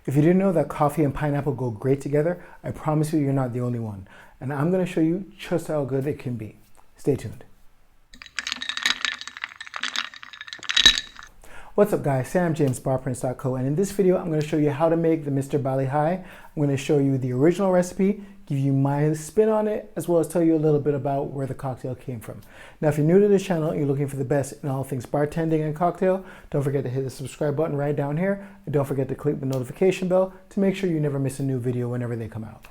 If you didn't know that coffee and pineapple go great together, I promise you, you're not the only one. And I'm going to show you just how good it can be. Stay tuned. What's up guys, Sam James, Barprints.co, and in this video I'm going to show you how to make the Mr Bali Hai. I'm going to show you the original recipe, give you my spin on it, as well as tell you a little bit about where the cocktail came from. Now if you're new to this channel and you're looking for the best in all things bartending and cocktail, don't forget to hit the subscribe button right down here, and don't forget to click the notification bell to make sure you never miss a new video whenever they come out.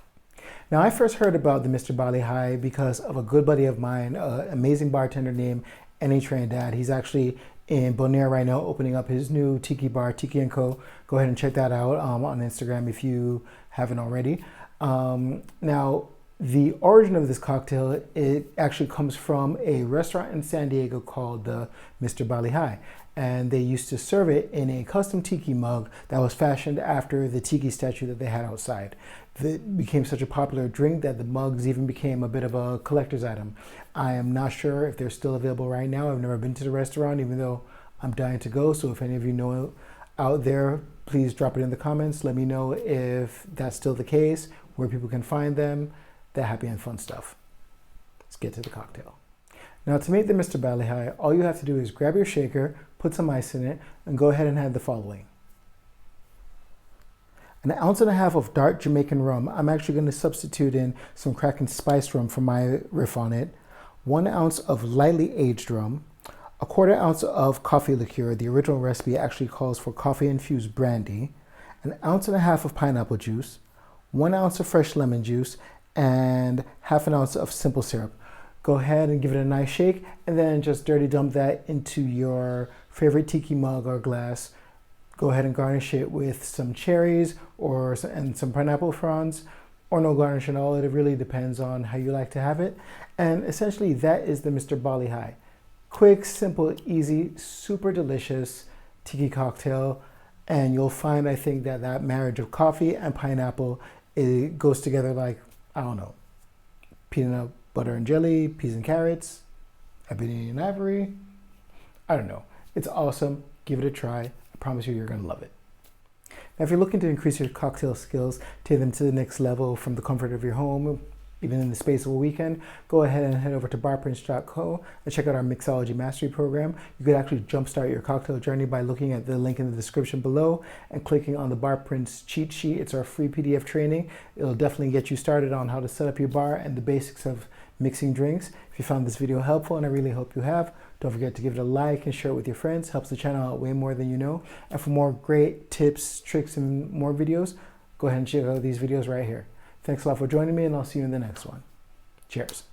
Now I first heard about the Mr Bali Hai because of a good buddy of mine, an amazing bartender named N.A. Trinidad. He's actually in Bonaire right now, opening up his new Tiki bar, Tiki & Co. Go ahead and check that out on Instagram if you haven't already. Now, the origin of this cocktail, it actually comes from a restaurant in San Diego called the Mr Bali Hai. And they used to serve it in a custom tiki mug that was fashioned after the tiki statue that they had outside. It became such a popular drink that the mugs even became a bit of a collector's item. I am not sure if they're still available right now. I've never been to the restaurant, even though I'm dying to go. So if any of you know out there, please drop it in the comments. Let me know if that's still the case, where people can find them, that happy and fun stuff. Let's get to the cocktail. Now to make the Mr Bali Hai, all you have to do is grab your shaker, put some ice in it, and go ahead and add the following. 1.5 ounces of dark Jamaican rum. I'm actually going to substitute in some Kraken spiced rum for my riff on it. 1 ounce of lightly aged rum. 1/4 ounce of coffee liqueur. The original recipe actually calls for coffee infused brandy. 1.5 ounces of pineapple juice. 1 ounce of fresh lemon juice, and 1/2 ounce of simple syrup. Go ahead and give it a nice shake, and then just dirty dump that into your favorite tiki mug or glass. Go ahead and garnish it with some cherries and some pineapple fronds, or no garnish at all. It really depends on how you like to have it. And essentially that is the Mr Bali Hai. Quick, simple, easy, super delicious tiki cocktail. And you'll find, I think, that marriage of coffee and pineapple, it goes together like, I don't know, peanut butter and jelly, peas and carrots, ebony and ivory. I don't know. It's awesome. Give it a try. I promise you're going to love it. Now, if you're looking to increase your cocktail skills, take them to the next level from the comfort of your home, even in the space of a weekend, go ahead and head over to Barprints.co and check out our mixology mastery program. You could actually jumpstart your cocktail journey by looking at the link in the description below and clicking on the Barprints cheat sheet. It's our free PDF training. It'll definitely get you started on how to set up your bar and the basics of mixing drinks. If you found this video helpful, and I really hope you have, don't forget to give it a like and share it with your friends. Helps the channel out way more than you know. And for more great tips, tricks, and more videos, go ahead and check out these videos right here. Thanks a lot for joining me, and I'll see you in the next one. Cheers.